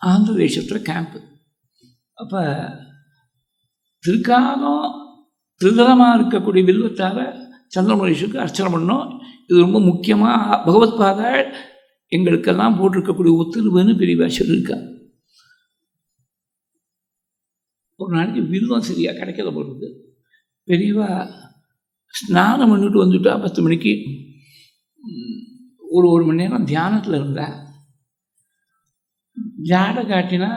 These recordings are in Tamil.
ஆந்திர தேசத்தில் கேம்ப்பு. அப்போ திருக்காலம் திருதலமாக இருக்கக்கூடிய வில்வத்தால் சந்திரமகேஷுக்கு அர்ச்சனை பண்ணோம். இது ரொம்ப முக்கியமாக பகவத் பாதாள் எங்களுக்கெல்லாம் போட்டிருக்கக்கூடிய உத்தரவுன்னு பெரியவா சொல்லியிருக்கா. ஒரு நாளைக்கு வில்வம் சரியாக கிடைக்கல போகிறது. பெரியவா ஸ்நானம் பண்ணிட்டு வந்துட்டா 10 மணிக்கு. ஒரு மணி நேரம் தியானத்தில் இருந்தா. ஜாடை காட்டினா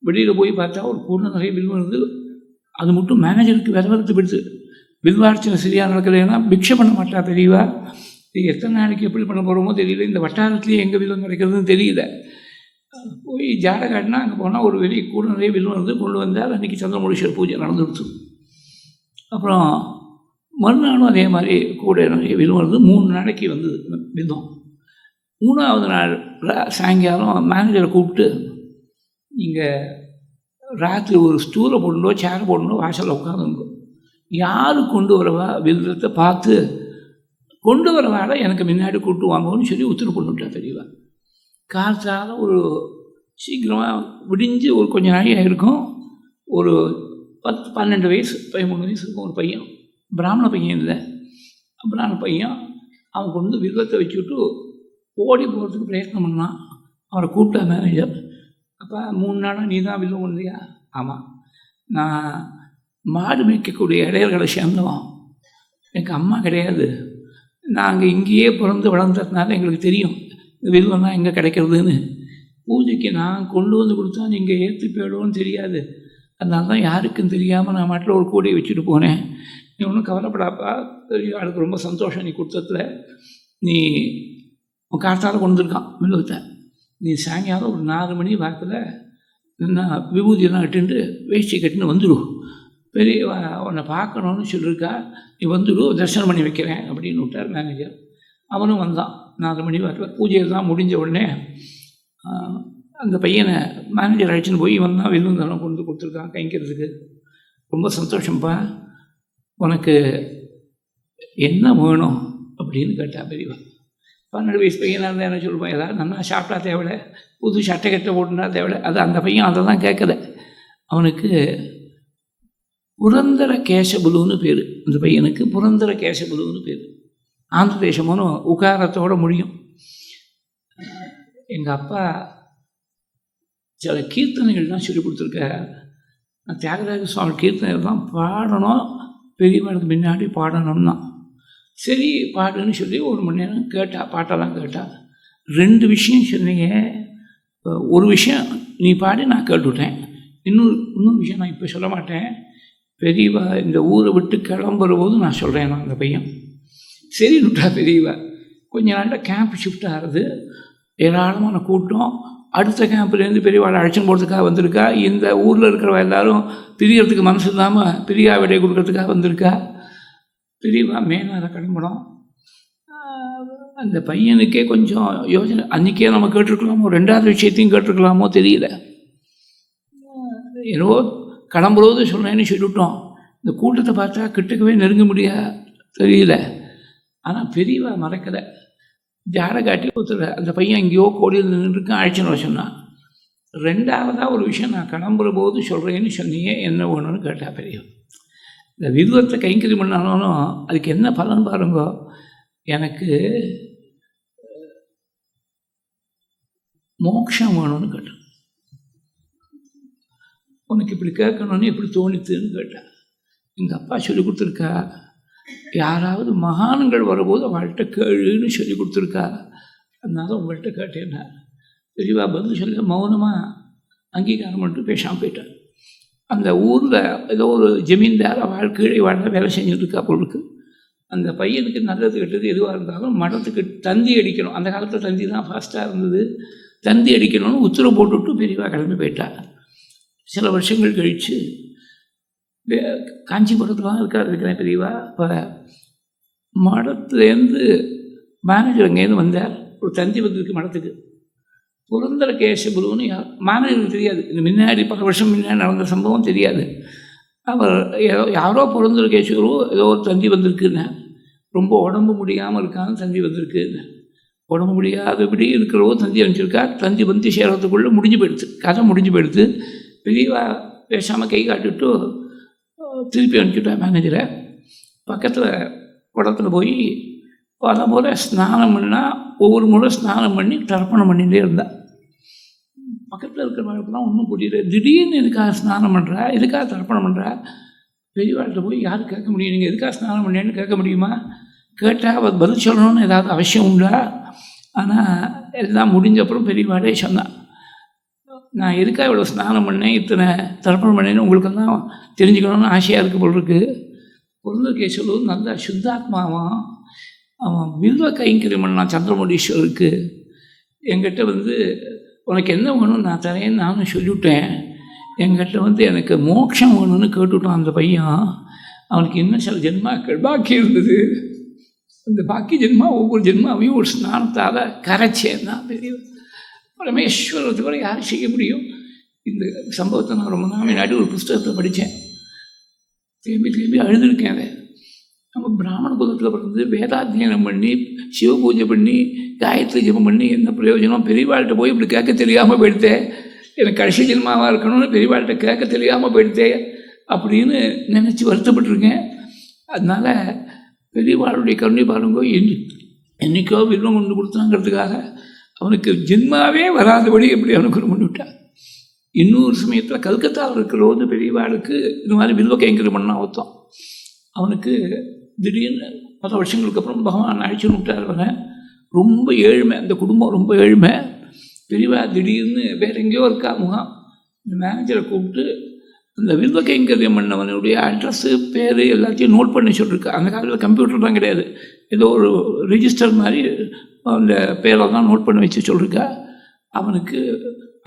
வெளியில் போய் பார்த்தா ஒரு கூட்டம் நிறைய வில்வம் இருந்து. அது மட்டும் மேனேஜருக்கு விரவரத்து போயிடுது. வில்வார்ச்சனை சரியாக நடக்கலைன்னா பிக்ஷை பண்ண மாட்டா பெரியவா. இது எத்தனை நாளைக்கு எப்படி பண்ண போகிறோமோ தெரியல. இந்த வட்டாரத்துலேயே எங்கே வில்வம் கிடைக்கிறதுன்னு தெரியல. போய் ஜாடை காட்டினா அங்கே போனால் ஒரு வெளியே கூட நிறைய வில்வம் இருந்து கொண்டு வந்தால் அன்றைக்கி சந்திரமௌலீஸ்வரர் பூஜை நடந்துடுச்சு. அப்புறம் மறுநாளும் அதே மாதிரி கூட நிறைய வில்வம் இருந்து 3 நாளைக்கு வந்தது வில்வம். 3ஆவது நாள் சாயங்காலம் மேனேஜரை கூப்பிட்டு, நீங்கள் ராத்திரி ஒரு ஸ்டூலை போடணுண்டோ சேரை போடணுண்டோ வாசலில் உட்காந்துருந்தோம், யார் கொண்டு வரவா வில்வத்தை பார்த்து கொண்டு வரவாட எனக்கு முன்னாடி கூப்பிட்டு வாங்கன்னு சொல்லி உத்தரவு பண்ணிவிட்டா தெரியவா. காலத்தால் ஒரு சீக்கிரமாக விடிஞ்சு ஒரு கொஞ்சம் நாள் ஆகிருக்கும். ஒரு 10-12 வயசு 13 வயசு இருக்கும் ஒரு பையன். பிராமண பையன் இல்லை, பிராமண பையன். அவன் கொண்டு வில்வத்தை வச்சுக்கிட்டு ஓடி போகிறதுக்கு பிரயத்னம் பண்ணான். அவரை கூப்பிட்டா மேனேஜர். அப்போ 3 நாளாக நீ தான் வில்வம் இல்லையா? ஆமாம், நான் மாடு மேய்க்கக்கூடிய இடையர்களை சேர்ந்தவன். எங்கள் அம்மா கிடையாது. நாங்கள் இங்கேயே பிறந்து வளர்ந்ததுனால எங்களுக்கு தெரியும் வில்வம்லாம் எங்கே கிடைக்கிறதுன்னு. பூஜைக்கு நான் கொண்டு வந்து கொடுத்தா நீங்கள் ஏற்றி போயிடுவோன்னு தெரியாது. அதனால தான் யாருக்கும் தெரியாமல் நான் மாட்டில் ஒரு கூடையை வச்சுட்டு போனேன். நீ ஒன்றும் கவலைப்படாப்பா, தெரியும், அதுக்கு ரொம்ப சந்தோஷம். நீ கொடுத்ததில் நீ உன் காட்டால் கொண்டு வந்துருக்கான் வில்வத்தை. நீ சாயங்காலம் ஒரு 4 மணி வாக்கில் என்ன விபூதியெல்லாம் கட்டுண்டு வேஷ்டி கட்டுன்னு வந்துடும். பெரிய உன்னை பார்க்கணுன்னு சொல்லியிருக்கா, நீ வந்துடும், தரிசனம் பண்ணி வைக்கிறேன் அப்படின்னு விட்டார் மேனேஜர். அவனும் வந்தான் 4 மணி வாக்கில். பூஜையெல்லாம் முடிஞ்ச உடனே அந்த பையனை மேனேஜர் அழைச்சின்னு போய் இவன் தான் வில்வந்தனம் கொண்டு கொடுத்துருக்கான் கைங்கிறதுக்கு. ரொம்ப சந்தோஷம்ப்பா, உனக்கு என்ன வேணும் அப்படின்னு கேட்டா பெரியவா. 12 வயசு பையனாக இருந்தால் என்ன சொல்லுவான், ஏதாவது நல்லா சாப்பிட்டா தேவையில்லை, புது சட்டை கட்டை போட்டுனா தேவையில்லை. அது அந்த பையன் அதை தான் கேட்கல. அவனுக்கு புரந்தர கேசபுலுன்னு பேர். அந்த பையனுக்கு புரந்தர கேசபுலுன்னு பேர். ஆந்திர தேசமும் உகாரத்தோடு முடியும். எங்கள் அப்பா சில கீர்த்தனைகள்லாம் சொல்லி கொடுத்துருக்க. நான் தியாகராஜ சுவாமி கீர்த்தனைகள் தான் பாடணும், பெரியவனுக்கு முன்னாடி பாடணும்னா. சரி பாடுன்னு சொல்லி 1 மணி நேரம் கேட்டா, பாட்டெல்லாம் கேட்டா. 2 விஷயம் சொன்னீங்க. ஒரு விஷயம் நீ பாடி நான் கேட்டுவிட்டேன். இன்னொரு விஷயம் நான் இப்போ சொல்ல மாட்டேன். பெரியவா இந்த ஊரை விட்டு கிளம்புற போது நான் சொல்கிறேன். நான் அந்த பையன் சரி விட்டா. பெரியவா கொஞ்ச நாளில் கேம்ப் ஷிஃப்ட் ஆகிறது. ஏராளமான கூட்டம். அடுத்த கேம்ப்லேருந்து பெரியவாளை அழைச்சின்னு போகிறதுக்காக வந்திருக்கா. இந்த ஊரில் இருக்கிறவ எல்லாரும் பிரியறதுக்கு மனசு இல்லாமல் பிரியா விடை கொடுக்கறதுக்காக வந்திருக்கா. பெரியவா மேனார கிளம்பணும். அந்த பையனுக்கே கொஞ்சம் யோசனை. அன்றைக்கே நம்ம கேட்டிருக்கலாமோ, 2வது விஷயத்தையும் கேட்டிருக்கலாமோ தெரியல. ஏதோ கிளம்புறது சொல்கிறேன்னு சொல்லிவிட்டோம். இந்த கூட்டத்தை பார்த்தா கிட்டக்கவே நெருங்க முடியா தெரியல. ஆனால் பெரியவா மறக்கலை. ஜாடை காட்டி ஒருத்தர் அந்த பையன் எங்கேயோ கோடியில் நின்றுருக்கான், அழைச்சின்னு வர சொன்னான். 2வதாக ஒரு விஷயம் நான் கிளம்புற போது சொல்கிறேன்னு சொன்னீங்க, என்ன வேணும்னு கேட்டா பெரியவா. இந்த வில்வத்தை கைங்கறி பண்ணாலும் அதுக்கு என்ன பலன் பாருங்க. எனக்கு மோட்சம் வேணும்னு கேட்டேன். உனக்கு இப்படி கேட்கணும்னு எப்படி தோணித்துன்னு கேட்டேன். எங்கள் அப்பா சொல்லி கொடுத்துருக்கா, யாராவது மகான்கள் வரும்போது அவள்கிட்ட கேளுன்னு சொல்லி கொடுத்துருக்கா. அதனால உங்கள்கிட்ட கேட்டேன்னா. பெரியவா பதில் சொல்ல மௌனமாக அங்கீகாரம் பண்ணிட்டு பேசாமல் போயிட்டார். அந்த ஊரில் ஏதோ ஒரு ஜமீன்தார் அவள் கீழே வாழ்ந்த வேலை செஞ்சுட்ருக்கா பொருளுக்கு. அந்த பையனுக்கு நல்லது கெட்டது எதுவாக இருந்தாலும் மடத்துக்கு தந்தி அடிக்கணும். அந்த காலத்தில் தந்தி தான் ஃபாஸ்ட்டாக இருந்தது. தந்தி அடிக்கணும்னு உத்தரவு போட்டுவிட்டு பெரியவா கிளம்பி போயிட்டார். சில வருஷங்கள் கழித்து காஞ்சிபுரத்துலாம் இருக்கிறேன் பெரியவா. இப்போ மடத்துலேருந்து மேனேஜர் அங்கேருந்து வந்தார். ஒரு தந்தி வந்திருக்கு மடத்துக்கு. புரந்தர கேசபுலுன்னு மேனேஜருக்கு தெரியாது. இந்த முன்னாடி 10 வருஷம் முன்னாடி நடந்த சம்பவம் தெரியாது. அவர் யாரோ புரந்தர கேசபுலு ஏதோ ஒரு தந்தி வந்திருக்குன்னு, ரொம்ப உடம்பு முடியாமல் இருக்கான்னு தந்தி வந்திருக்குன்னு. உடம்பு முடியாதபடி இருக்கிறவோ தந்தி அனுப்பிச்சிருக்கா. தந்தி வந்து சேர்றதுக்குள்ளே முடிஞ்சு போயிடுது, கதை முடிஞ்சு போயிடுது. பெரியவா பேசாமல் கை காட்டிவிட்டு திருப்பி அனுப்பிச்சுட்டா மேனேஜரை. பக்கத்தில் குளத்தில் போய் பல முறை ஸ்நானம் பண்ணால் ஒவ்வொரு முறை ஸ்நானம் பண்ணி தர்ப்பணம் பண்ணிகிட்டே இருந்தா. பக்கத்தில் இருக்கிறவங்களுக்குலாம் ஒன்றும் புரியல. திடீர்னு எதுக்காக ஸ்நானம் பண்ணுறா, எதுக்காக தர்ப்பணம் பண்ணுறா? பெரியவாள்கிட்ட போய் யாரும் கேட்க முடியும், நீங்கள் எதுக்காக ஸ்நானம் பண்ணேன்னு கேட்க முடியுமா? கேட்டால் அவர் பதில் சொல்லணும்னு ஏதாவது அவசியம் உண்டா? ஆனால் எல்லாம் முடிஞ்ச அப்புறம் பெரியவாடே சொன்னான், நான் எதுக்காக இவ்வளோ ஸ்நானம் பண்ணேன், இத்தனை தர்ப்பணம் பண்ணேன்னு உங்களுக்கெல்லாம் தெரிஞ்சுக்கணும்னு ஆசையாக இருக்குது போல் இருக்குது. பொருளுக்கே சொல்லுவது நல்ல சுத்தாத்மாவான், அவன் வில்வ கைங்கரியம் பண்ணான் சந்திரமௌலீஸ்வருக்கு. என்கிட்ட வந்து உனக்கு என்ன வேணும்னு நான் தரேன்னு நானும் சொல்லிவிட்டேன். என்கிட்ட வந்து எனக்கு மோட்சம் வேணும்னு கேட்டுவிட்டான் அந்த பையன். அவனுக்கு இன்னும் சில ஜென்மாக்கள் பாக்கி இருந்தது. அந்த பாக்கி ஜென்மா ஒவ்வொரு ஜென்மாவையும் ஒரு ஸ்நானத்தால் கரைச்சேன்னா பெரிய பரமேஸ்வரத்தை கூட யாரும் செய்ய முடியும். இந்த சம்பவத்தை நான் ரொம்ப நாள் முன்னாடி ஒரு புஸ்தகத்தை படித்தேன், திரும்பி திரும்பி அழுதுருக்கேன். அதை நம்ம பிராமண குலத்தில் பிறந்து வேதாத்தியனம் பண்ணி சிவ பூஜை பண்ணி காயத்ரி ஜபம் பண்ணி என்ன பிரயோஜனம்? பெரியவாள்கிட்ட போய் இப்படி கேட்க தெரியாமல் போயிடுத்தேன். எனக்கு கடைசி ஜென்மாவாக இருக்கணும்னு பெரியவாள்கிட்ட கேட்க தெரியாமல் போயிடுத்தேன் அப்படின்னு நினச்சி வருத்தப்பட்டிருக்கேன். அதனால் பெரியவாளுடைய கருணை பாருங்கோ, என்றைக்கோ வில்வம் கொண்டு கொடுத்தாங்கிறதுக்காக அவனுக்கு ஜென்மாவே வராதபடி எப்படி அனுகிரகம் பண்ணிவிட்டான். இன்னொரு சமயத்தில் கல்கத்தாவில் இருக்கிற பெரியவாளுக்கு இந்த மாதிரி வில்வ கைங்கரியம் பண்ணால் ஒருத்தம். அவனுக்கு திடீர்னு பல வருஷங்களுக்கு அப்புறம் பகவான் அழைச்சின்னு விட்டார். அவனை ரொம்ப ஏழ்மை, அந்த குடும்பம் ரொம்ப ஏழ்மை. பெரியவா திடீர்னு வேற எங்கேயோ இருக்கா முகாம். இந்த மேனேஜரை கூப்பிட்டு அந்த வில்வ கைங்கரியம் பண்ணவனுடைய அட்ரஸ்ஸு பேர் எல்லாத்தையும் நோட் பண்ணி சொல்லியிருக்கா. அந்த காலத்தில் கம்ப்யூட்டர் தான் கிடையாது, ஏதோ ஒரு ரிஜிஸ்டர் மாதிரி அந்த பேரை தான் நோட் பண்ணி வச்சு சொல்லியிருக்கா. அவனுக்கு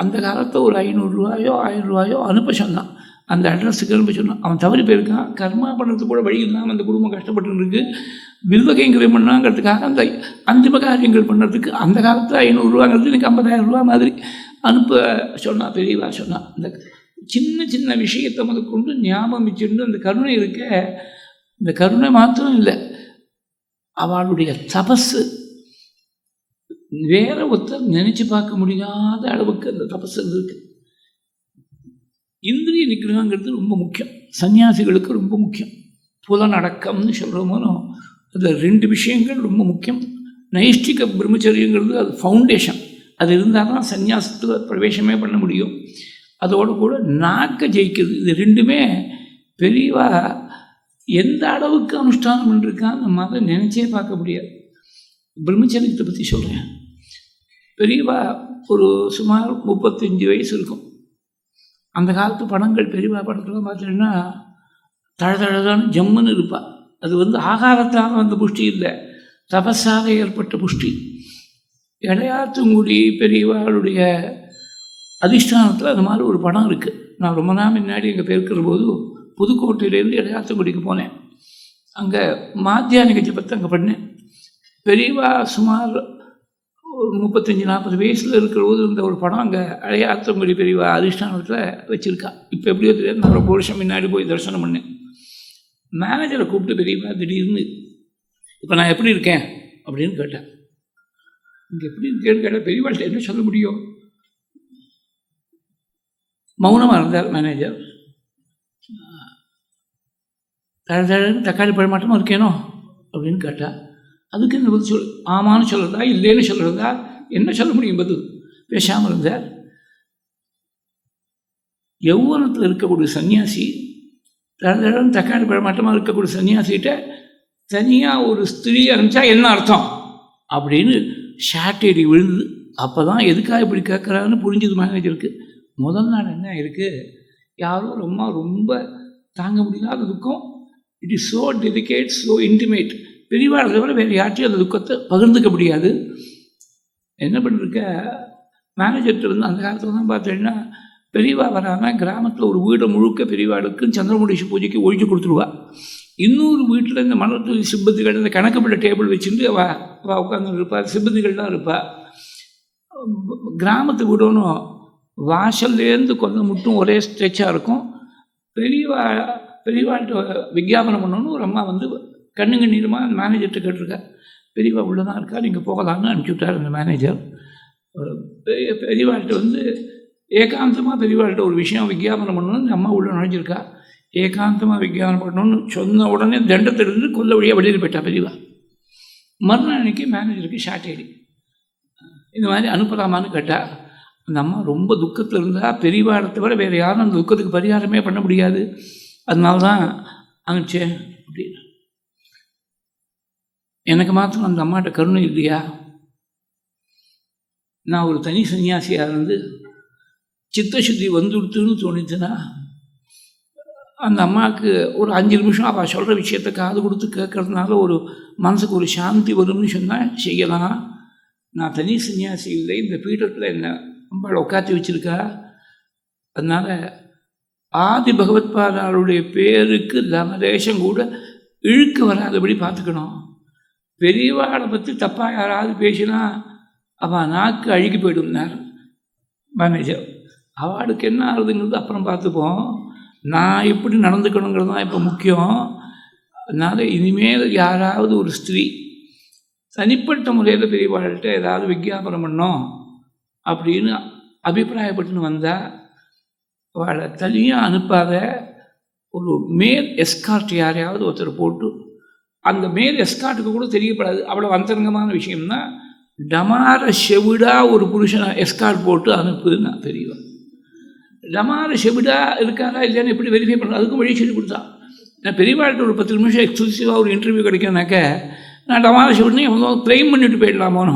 அந்த காலத்தில் ஒரு 500 ரூபாயோ 1000 ரூபாயோ அனுப்ப சொன்னான், அந்த அட்ரஸுக்கு அனுப்ப சொன்னான். அவன் தவறி போயிருக்கான். கர்மா பண்ணுறதுக்கு கூட வழி இல்லாமல் அந்த குடும்பம் கஷ்டப்பட்டுருக்கு. வில்வ கைங்கரியம் பண்ணாங்கிறதுக்காக அந்த அந்திம காரியங்கள் பண்ணுறதுக்கு அந்த காலத்தில் 500 ரூபாங்கிறது எனக்கு 50,000 ரூபா மாதிரி அனுப்ப சொன்னான். பெரியவா சொன்னான். அந்த சின்ன சின்ன விஷயத்தை முதற்கொண்டு ஞாபகம் வச்சுட்டு அந்த கருணை இருக்க, இந்த கருணை மாத்திரம் இல்லை, அவளுடைய தபஸு வேற ஒருத்தர் நினைச்சு பார்க்க முடியாத அளவுக்கு அந்த தபஸு இருக்கு. இந்திரிய நிகிரகங்கிறது ரொம்ப முக்கியம், சன்னியாசிகளுக்கு ரொம்ப முக்கியம். புலனடக்கம்னு சொல்கிறோமோ, அது 2 விஷயங்கள் ரொம்ப முக்கியம். நைஷ்டிக பிரம்மச்சரியங்கிறது அது ஃபவுண்டேஷன், அது இருந்தால் தான் சன்னியாசத்தில் பிரவேசமே பண்ண முடியும். அதோடு கூட நாக்க ஜெயிக்கிறது, இது 2மே பெரியவா எந்த அளவுக்கு அனுஷ்டானம் பண்ணிருக்கான்னு நம்ம அதை நினச்சே பார்க்க முடியாது. பிரம்மச்சரியத்தை பற்றி சொல்கிறேன். பெரியவா ஒரு சுமார் 35 வயசு இருக்கும். அந்த காலத்து படங்கள், பெரியவா படத்தில் பார்த்தீங்கன்னா தழதழதான ஜம்முன்னு இருப்பாள். அது வந்து ஆகாரத்தால் வந்த புஷ்டி இல்லை, தபஸாக ஏற்பட்ட புஷ்டி. இடையாத்துங்குடி பெரியவாளுடைய அதிஷ்டானத்தில் அந்த மாதிரி ஒரு படம் இருக்குது. நான் ரொம்ப நாள் முன்னாடி எங்கள் பேருக்கிற போது புதுக்கோட்டையிலேருந்து இடையாத்துங்குடிக்கு போனேன். அங்கே மாத்தியானிக ஜபத்தை அங்கே பண்ணேன். பெரியவா சுமார் 35-40 வயசில் இருக்கிற போது இந்த ஒரு படம் அங்கே இடையாத்துங்குடி பெரியவா அதிஷ்டானத்தில் வச்சுருக்கா. இப்போ எப்படியோ தெரியாது, நான் ரொம்ப வருஷம் முன்னாடி போய் தரிசனம் பண்ணேன். மேனேஜரை கூப்பிட்டு பெரியவா திடீர்னு, இப்போ நான் எப்படி இருக்கேன் அப்படின்னு கேட்டேன். இங்கே எப்படி இருக்கேன்னு கேட்டால் பெரியவாள்கிட்ட என்ன சொல்ல முடியும்? மௌனமாக இருந்தார் மேனேஜர். தக்காளி பழமாட்டமாக இருக்கேனோ அப்படின்னு கேட்டால், அதுக்கு என்ன பதில் ஆமான்னு சொல்கிறதா இல்லைன்னு சொல்கிறதா, என்ன சொல்ல முடியும் பதில்? பேசாமல் இருந்தார். யௌவனத்தில் இருக்கக்கூடிய சன்னியாசி, தக்காளி பழமாட்டமாக இருக்கக்கூடிய சன்னியாசிகிட்ட தனியாக ஒரு ஸ்திரீ அனுப்பிச்சா என்ன அர்த்தம் அப்படின்னு ஷாட்டேடி விழுந்து. அப்போ தான் எதுக்காக இப்படி கேட்குறான்னு புரிஞ்சது மேனேஜருக்கு. முதல் நாள் என்ன இருக்குது, யாரும் ரொம்ப தாங்க முடியாத துக்கம். It is so delicate, so intimate. பெரியவாளை தவிர வேறு யார்ட்டையும் அந்த துக்கத்தை பகிர்ந்துக்க முடியாது. என்ன பண்ணிருக்க, மேனேஜர்கிட்ட வந்து அந்த காலத்தில் தான் பார்த்தீங்கன்னா பெரியவா வராமல் கிராமத்தில் ஒரு வீடை முழுக்க பெரியவாளுக்கு சந்திரமுடீஸ்வர பூஜைக்கு ஒழிச்சு கொடுத்துருவா. இன்னொரு வீட்டில் இந்த மலர்தூவி சிப்பந்திகள், இந்த கணக்குப்பட்ட டேபிள் வச்சுட்டு அவள் உட்காந்து இருப்பாள். சிப்பந்திகள்லாம் இருப்பாள். கிராமத்து வீடணும் வாசல்லேருந்து கொஞ்சம் மட்டும் ஒரே ஸ்ட்ரெச்சாக இருக்கும். பெரியவாள்கிட்ட விஞ்ஞாபனம் பண்ணணுன்னு ஒரு அம்மா வந்து கண்ணுங்க நீளமாக மேனேஜர்கிட்ட கேட்டிருக்கா. பெரியவா உள்ளே தான் இருக்கா, நீங்கள் போகலான்னு அனுப்பிச்சி விட்டார் அந்த மேனேஜர். பெரியவாள்கிட்ட வந்து ஏகாந்தமாக பெரியவாள்கிட்ட ஒரு விஷயம் விஞ்ஞாபனம் பண்ணணும்னு இந்த அம்மா உள்ளே நுழைஞ்சிருக்கா. ஏகாந்தமாக விஞ்ஞாபனம் பண்ணணும்னு சொன்ன உடனே தண்டத்திலிருந்து கொல்ல வழியாக வெளியில் போயிட்டா பெரியவா. மறுநாள் அன்றைக்கி மேனேஜருக்கு ஷார்ட் ஐடி இந்த மாதிரி அனுப்பலாமான்னு கேட்டால், அந்த அம்மா ரொம்ப துக்கத்தில் இருந்தால் பெரியவாளை தவிர வேறு யாரும் அந்த துக்கத்துக்கு பரிகாரமே பண்ண முடியாது, அதனால தான் அனுப்பிச்சேன் அப்படின்னு. எனக்கு மாத்திரம் அந்த அம்மாட்ட கருணை இல்லையா? நான் ஒரு தனி சன்னியாசியாக இருந்து சித்தசுத்தி வந்துடுத்துன்னு தோணிச்சுன்னா அந்த அம்மாவுக்கு ஒரு 5 நிமிஷம் அவள் சொல்கிற விஷயத்தை காது கொடுத்து கேட்கறதுனால ஒரு மனசுக்கு ஒரு சாந்தி வரும்னு சொன்னால் செய்யலாம். நான் தனி சன்னியாசி இல்லை, இந்த பீடத்தில் என்ன அம்பாள் உட்காத்தி வச்சுருக்கா. அதனால் ஆதி பகவத்பாதாளுடைய பேருக்கு லவதேசம் கூட இழுக்க வராதபடி பார்த்துக்கணும். பெரியவாளை பற்றி தப்பாக யாராவது பேசினா அவள் நாக்கு அழுகி போய்டுனார் மேனேஜர். அவளுக்கு என்ன ஆகுதுங்கிறது அப்புறம் பார்த்துப்போம், நான் எப்படி நடந்துக்கணுங்கிறது தான் இப்போ முக்கியம். அதனால் இனிமேல் யாராவது ஒரு ஸ்திரீ தனிப்பட்ட முறையில் பெரியவாள்கிட்ட ஏதாவது விஞ்ஞாபனம் பண்ணோம் அப்படின்னு அபிப்பிராயப்பட்டுன்னு வந்தால் அவளை தனியாக அனுப்பாத ஒரு மேல் எஸ்கார்ட் யாரையாவது ஒருத்தர் போட்டு, அந்த மேல் எஸ்கார்ட்டுக்கு கூட தெரியப்படாது, அவ்வளோ அந்தரங்கமான விஷயம்னா டமார செவிடா ஒரு புருஷனை எஸ்கார்ட் போட்டு அனுப்புதுன்னா பெரியவன். டமார செவிடா இருக்காரா இல்லையான்னு எப்படி வெரிஃபை பண்ணுறது, அதுக்கும் வழி சொல்லி கொடுத்தான். நான் பெரியவாழ்கிட்ட ஒரு 10 நிமிஷம் எக்ஸ்க்ளூசிவாக ஒரு இன்டர்வியூ கிடைக்கும்னாக்க நான் டமார செவிடுன்னு எவ்வளோ க்ளைம் பண்ணிட்டு போயிடலாமோனோ.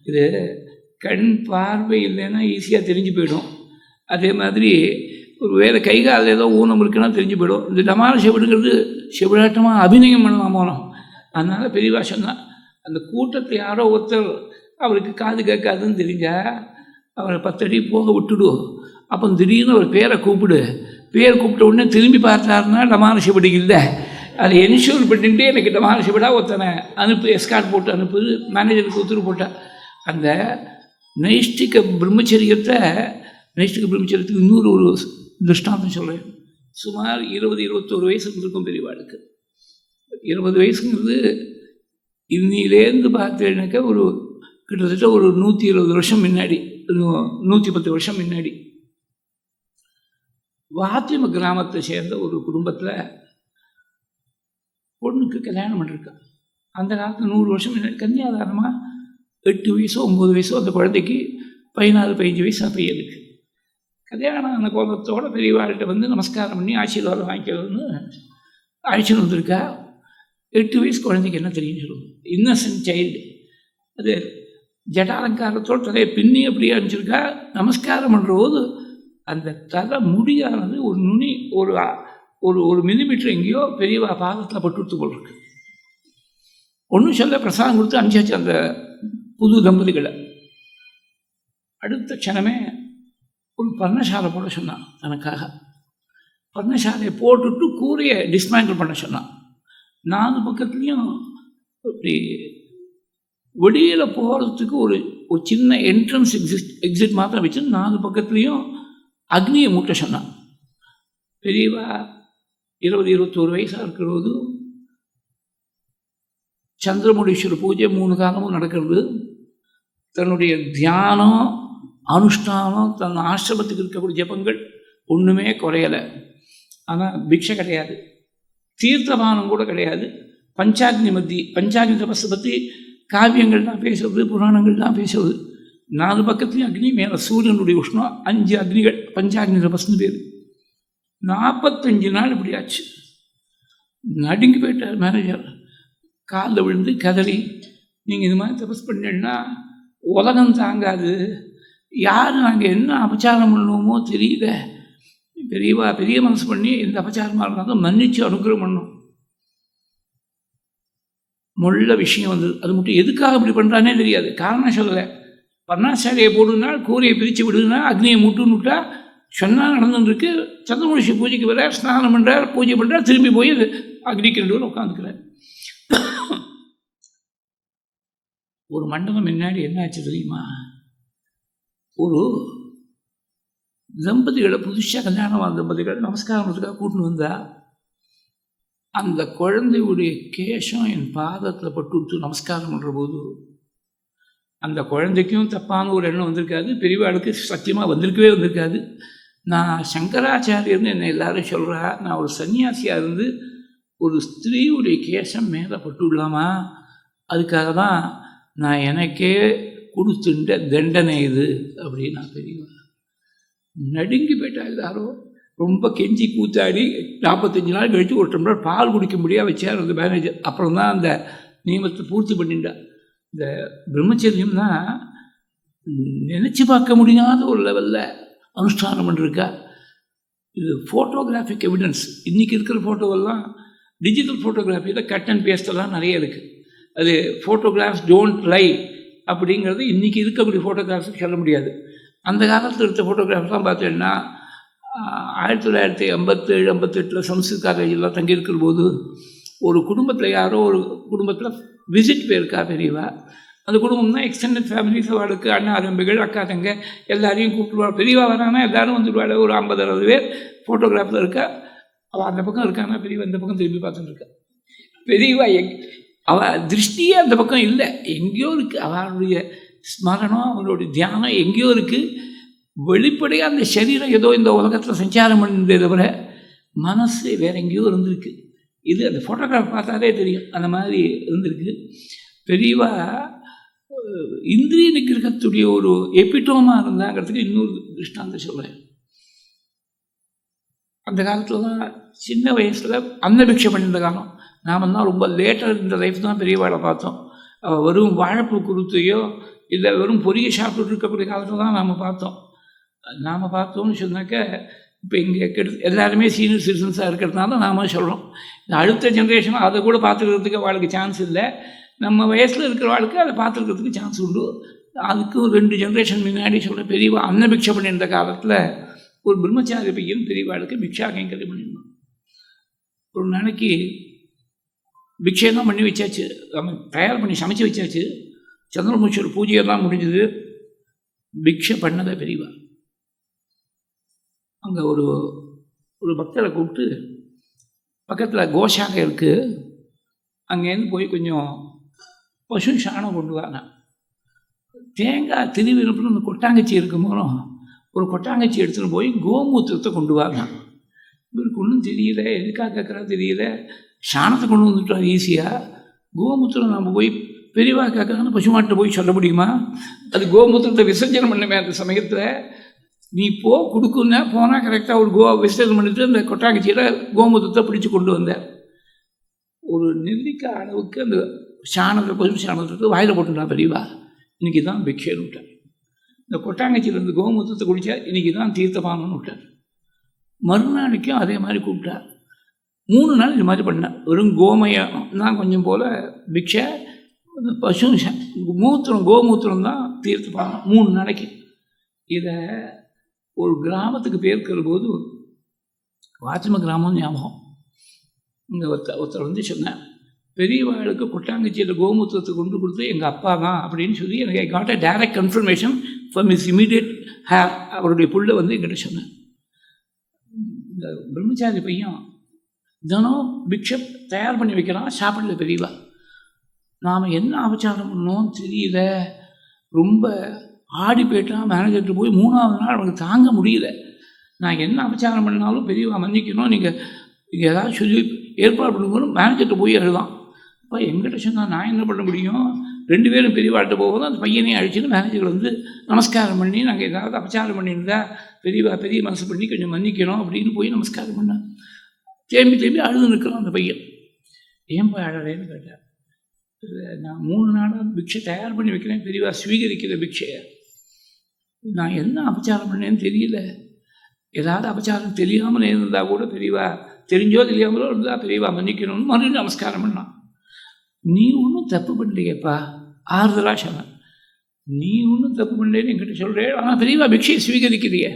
இது கண் பார்வை இல்லைன்னா ஈஸியாக தெரிஞ்சு போயிடும். அதே மாதிரி ஒரு வேறு கை காலில் ஏதோ ஊனம் இருக்குன்னா தெரிஞ்சு போயிடும். இந்த டமார செவிடுங்கிறது செவிடாட்டமாக அபிநயம் பண்ணலாமோனோ. அதனால் பெரியவா சொன்னால் அந்த கூட்டத்தை யாரோ ஒருத்தர் அவருக்கு காது கேட்காதுன்னு தெரிஞ்சால் அவரை 10 அடி போக விட்டுடும். அப்போ திடீர்னு ஒரு பேரை கூப்பிடு, பேர் கூப்பிட்ட உடனே திரும்பி பார்த்தாருன்னா டமார செவிடு இல்லை, அதை என்ஷூர் பண்ணிட்டு எனக்கு டமார செவிடா ஒருத்தனை அனுப்பு, எஸ்கார்ட் போட்டு அனுப்பு மேனேஜருக்கு உத்தரவு போட்டால். அந்த நைஷ்டிக பிரம்மச்சரியத்துக்கு இன்னொரு ஒரு திருஷ்டாந்தம் சொல்கிறேன். சுமார் 20-21 வயசு இருந்திருக்கும் பெரியவாளுக்கு. 20 வயசுங்கிறது இன்னிலேருந்து பார்த்தேன்னாக்க ஒரு கிட்டத்தட்ட ஒரு 120 வருஷம் முன்னாடி, 110 வருஷம் முன்னாடி வாத்தியம கிராமத்தை சேர்ந்த ஒரு குடும்பத்தில் பொண்ணுக்கு கல்யாணம் பண்ணிருக்கா. அந்த காலத்தில் 100 வருஷம் முன்னாடி கன்னியாதாரமாக 8 வயசோ 9 வயசோ அந்த குழந்தைக்கு 14-15 வயசு பையனுக்கு கல்யாணம் ஆன கோலத்தோடு பெரியவாள்கிட்ட வந்து நமஸ்காரம் பண்ணி ஆசீர்வாதம் வாங்கிக்கணும்னு அழைச்சின்னு வந்திருக்கா. 8 வயசு குழந்தைக்கு என்ன தெரியும் சொல்லுவோம், இன்னசென்ட் சைல்டு. அது ஜடாலங்காரத்தோடு தலையை பின்னி அப்படியே அனுப்பிச்சிருக்கா. நமஸ்காரம் பண்ணுற போது அந்த தலை முடியானது ஒரு நுனி ஒரு ஒரு ஒரு மில்லிமீட்டர் எங்கேயோ பெரியவா பாதத்தில் பட்டுடுத்து போட்டிருக்கு. ஒன்றும் சொல்ல பிரசாதம் கொடுத்து அனுப்பிச்சாச்சு அந்த புது தம்பதிகளை. அடுத்த க்ஷணமே ஒரு பர்ணசாலை போட சொன்னான் தனக்காக. பர்ணசாலையை போட்டுட்டு கூரையை டிஸ்மேண்டில் பண்ண சொன்னான். 4 பக்கத்துலேயும் இப்படி வெளியில் போகிறதுக்கு ஒரு சின்ன என்ட்ரன்ஸ் எக்ஸிட் மாத்திரம் வச்சு 4 பக்கத்துலேயும் அக்னியை மூட்ட சொன்னான். பெரியவா 20-21 வயசாக இருக்கிறது. சந்திரமுடீஸ்வரர் பூஜை 3 காலமும் நடக்கிறது. தன்னுடைய தியானம் அனுஷ்டானம் தன் ஆசிரமத்துக்கு இருக்கக்கூடிய ஜபங்கள் ஒன்றுமே குறையலை. ஆனால் பிக்ஷை கிடையாது, தீர்த்தபானம் கூட கிடையாது. பஞ்சாக்னி தபஸை பற்றி காவியங்கள் தான் பேசுறது, புராணங்கள் தான் பேசுறது. 4 பக்கத்துலேயும் அக்னி, மேலே சூரியனுடைய உஷ்ணம், 5 அக்னிகள், பஞ்சாக்னி தபஸ்ன்னு பேர். 45 நாள் இப்படி ஆச்சு. நடுங்கி போயிட்டார் மேனேஜர். காலில் விழுந்து கதறி, நீங்கள் இது மாதிரி தபஸ் பண்ணீங்கன்னா உலகம் தாங்காது, யார் நாங்கள் என்ன அபச்சாரம் பண்ணுவோமோ தெரியல, பெரியவா பெரிய மனசு பண்ணி எந்த அபச்சாரமாக இருந்தாலும் மன்னிச்சு அனுகிரகம் பண்ணும். முள்ள விஷயம் வந்தது. அது மட்டும் எதுக்காக இப்படி பண்ணுறானே தெரியாது, காரணம் சொல்லலை. பர்ணாசாலையை போடுனா, கூரையை பிரித்து விடுனா, அக்னியை முட்டுன்னுட்டா சொன்னால் நடந்துருக்கு. சந்திரமுடிஷ பூஜைக்கு வர ஸ்நானம் பண்ணுறார், பூஜை பண்ணுறார், திரும்பி போய் அது அக்னிக்கு 2 உட்காந்துக்கிறார். ஒரு மண்டபம் முன்னாடி என்ன ஆச்சு தெரியுமா? ஒரு தம்பதிகளை, புதுசாக கல்யாணமான தம்பதிகள் நமஸ்காரம் பண்ணுறதுக்காக கூட்டின்னு வந்தா. அந்த குழந்தையுடைய கேசம் என் பாதத்தில் பட்டு நமஸ்காரம் பண்ணுற போது அந்த குழந்தைக்கும் தப்பான ஒரு எண்ணம் வந்திருக்காது, பெரியவாளுக்கு சத்தியமாக வந்திருக்காது. நான் சங்கராச்சாரியர்னு என்னை எல்லாரும் சொல்கிறா, நான் ஒரு சன்னியாசியாக இருந்து ஒரு ஸ்திரீயுடைய கேசம் மேலே பட்டு விடலாமா, அதுக்காக தான் நான் எனக்கே கொடுத்துட்ட தண்டனை இது அப்படின்னு நான் பெரியவா நடுங்கி போயிட்டா. எல்லாரும் ரொம்ப கெஞ்சி கூத்தாடி 45 நாள் கழித்து ஒரு டம்ளர் பால் குடிக்க முடியாது வச்சார் அந்த மேனேஜர். அப்புறம் தான் அந்த நியமத்தை பூர்த்தி பண்ணிட்டா. இந்த பிரம்மச்சரியம்னா நினச்சி பார்க்க முடியாத ஒரு லெவலில் அனுஷ்டானம் பண்ணிருக்கா. இது ஃபோட்டோகிராஃபிக் எவிடன்ஸ். இன்றைக்கி இருக்கிற ஃபோட்டோவெல்லாம் டிஜிட்டல் ஃபோட்டோகிராஃபியில் கட் அண்ட் பேஸ்டெல்லாம் நிறைய இருக்குது. அது ஃபோட்டோகிராஃப்ஸ் டோன்ட் லை அப்படிங்கிறது இன்றைக்கி இருக்கக்கூடிய ஃபோட்டோகிராஃப்ஸுக்கு சொல்ல முடியாது. அந்த காலத்தில் எடுத்த ஃபோட்டோகிராஃப்லாம் பார்த்தீங்கன்னா 1987-88 சம்ஸ்கிருத் காலேஜெல்லாம் தங்கியிருக்கிற போது ஒரு குடும்பத்தில் யாரோ ஒரு குடும்பத்தில் விசிட் போயிருக்கா பெரியவா. அந்த குடும்பம்னா எக்ஸ்டெண்டட் ஃபேமிலிஸ், அவளுக்கு அண்ணா தம்பிகள் அக்கா தங்க எல்லாரையும் கூப்பிடுவாள். பெரியவா வரானா எல்லோரும் வந்துடுவாள். ஒரு 50-60 பேர் ஃபோட்டோகிராஃபில் இருக்கா. அவள் அந்த பக்கம் இருக்கானா, பெரியவா இந்த பக்கம் திரும்பி பார்த்துட்டு இருக்கா. பெரியவா அவள் திருஷ்டியே அந்த பக்கம் இல்லை, எங்கேயோ இருக்குது. அவளுடைய ஸ்மரணம், அவளுடைய தியானம் எங்கேயோ இருக்குது. வெளிப்படையாக அந்த சரீரம் ஏதோ இந்த உலகத்தில் சஞ்சாரம் பண்ணதே தவிர மனசு வேறு எங்கேயோ இருந்திருக்கு. இது அந்த ஃபோட்டோகிராஃப் பார்த்தாலே தெரியும், அந்த மாதிரி இருந்திருக்கு. பெரியவா இந்திரிய நிகிரகத்துடைய ஒரு எபிட்டோமாக இருந்தாங்கிறதுக்கு இன்னொரு திருஷ்டாந்தம் சொல்கிறேன். அந்த காலத்தில் தான் சின்ன வயசில் அன்னபிக்ஷை பண்ணியிருந்த காலம். நாம் தான் ரொம்ப லேட்டர் இந்த லைஃப் தான் பெரியவாளை பார்த்தோம். வெறும் வாழைப்பூ குருத்தையோ இல்லை வெறும் பொரிய சாப்பிட்டு இருக்கக்கூடிய காலத்தில் தான் நாம் பார்த்தோம்னு சொன்னாக்க, இப்போ இங்கே எல்லாருமே சீனியர் சிட்டிசன்ஸாக இருக்கிறதுனால நாம் சொல்கிறோம். இந்த அடுத்த ஜென்ரேஷனும் அதை கூட பார்த்துக்கிறதுக்கு அவளுக்கு சான்ஸ் இல்லை. நம்ம வயசில் இருக்கிற வாழ்க்கை அதை பார்த்துக்கிறதுக்கு சான்ஸ் உண்டு. அதுக்கும் 2 ஜென்ரேஷன் முன்னாடி சொல்கிற பெரியவா அன்னபிக்ஷை பண்ணியிருந்த காலத்தில் ஒரு பிரம்மச்சாரி பையன் பெரியவாளுக்கு பிக்ஷா கைங்கரியம் பண்ணியிருந்தோம். ஒரு நாளைக்கு பிக்ஷையெல்லாம் பண்ணி வச்சாச்சு, தயார் பண்ணி சமைச்சு வச்சாச்சு. சந்திரமுஷர் பூஜையெல்லாம் முடிஞ்சது. பிக்ஷை பண்ணதை பெரியவா அங்கே ஒரு பக்தரை கூப்பிட்டு, பக்கத்தில் கோஷாலை இருக்குது, அங்கேருந்து போய் கொஞ்சம் பசு சாணம் கொண்டு வாங்க. தேங்காய் திருவிழப்புன்னு அந்த கொட்டாங்கச்சி இருக்கும் போதும் ஒரு கொட்டாங்கச்சி எடுத்துகிட்டு போய் கோமூத்திரத்தை கொண்டு வாங்க. இவருக்கு ஒன்றும் தெரியல, எதுக்காக கேட்குறா தெரியல. சாணத்தை கொண்டு வந்துட்டார் ஈஸியாக. கோமூத்திரம் நம்ம போய் பெரியவா கேட்குறாங்கன்னு பசுமாட்டை போய் சொல்ல முடியுமா? அது கோமூத்திரத்தை விசர்ஜனம் பண்ணுவேன். அந்த சமயத்தில் நீ கொடுக்குன்னா போனால் கரெக்டாக ஒரு விசர்ஜனம் பண்ணிட்டு அந்த கொட்டாங்கச்சியில் கோமூத்திரத்தை பிடிச்சி கொண்டு வந்தார். ஒரு நெல்லிக்காய் அளவுக்கு அந்த சாணத்தை பசு சாணத்தை வாயில் போட்டுட்டா பெரியவா. இன்றைக்கி தான் பிக்ஷைன்னு விட்டார். இந்த கொட்டாங்கச்சியிலேருந்து கோமூத்திரத்தை குடித்தா இன்றைக்கி தான் தீர்த்தபானம்னு விட்டார். மறுநாளைக்கும் அதே மாதிரி கூப்பிட்டார். 3 நாள் இது மாதிரி பண்ணேன். வெறும் கோமயம் தான் கொஞ்சம் போல் பிக்ஷை, பசு கோமூத்திரம் தான் தீர்த்தபானம் 3 நாளைக்கு. இதை ஒரு கிராமத்துக்கு பேர்க்கிற போது வாத்திம கிராமம்னு ஞாபகம். இங்கே ஒருத்தர் வந்து சொன்னேன், பெரியவாளுக்கு கொட்டாங்கச்சியில் கோமூத்திரத்தை கொண்டு கொடுத்து எங்கள் அப்பா தான் அப்படின்னு சொல்லி எனக்கு I got a direct confirmation from is immediate hair. அவருடைய புள்ள வந்து என்கிட்ட சொன்னேன். இந்த பிரம்மச்சாரி பையன் தினம் பிக்ஷை தயார் பண்ணி வைக்கிறான், சாப்பிடல பெரியவா. நாம் என்ன அபச்சாரம் பண்ணோம் தெரியல. ரொம்ப ஆடி போயிட்டான். மேனேஜர்கிட்ட போய் 3ஆவது நாள் அவனுக்கு தாங்க முடியல. நான் என்ன அபச்சாரம் பண்ணாலும் பெரியவா மன்னிக்கணும், நீங்கள் ஏதாவது சொல்லி ஏற்பாடு பண்ணும்போது மேனேஜர்கிட்ட போய் எழுதான். அப்போ எங்கிட்ட சொன்னால் நான் என்ன பண்ண முடியும்? 2 பேரும் பெரியவாட்ட போகும்போது அந்த பையனையும் அழிச்சுன்னு மேனேஜர் வந்து நமஸ்காரம் பண்ணி, நாங்கள் ஏதாவது அபச்சாரம் பண்ணியிருந்தா பெரியவா பெரிய மனசு பண்ணி கொஞ்சம் மன்னிக்கணும் அப்படின்னு போய் நமஸ்காரம் பண்ணேன். திரும்பி அழுது நிற்கிறான் அந்த பையன். ஏன் போய் அழறேன்னு கேட்டார். நான் 3 நாளாக பிக்ஷை தயார் பண்ணி வைக்கிறேன், பெரியவா ஸ்வீகரிக்கிற பிக்ஷையை. நான் என்ன அபச்சாரம் பண்ணேன்னு தெரியல. ஏதாவது அபச்சாரம் தெரியாமல் இருந்தால் கூட பெரியவா தெரிஞ்சோ தெரியாமலோ இருந்தால் பெரியவா மன்னிக்கணும்னு மறுபடியும் நமஸ்காரம் பண்ணான். நீ ஒன்றும் தப்பு பண்ணலையேப்பா, ஆறுதலாக சொன்னேன். நீ ஒன்றும் தப்பு பண்ணலேன்னு என்கிட்ட சொல்கிறேன், ஆனால் பெரியவா பிக்ஷையை ஸ்வீகரிக்கிறிய.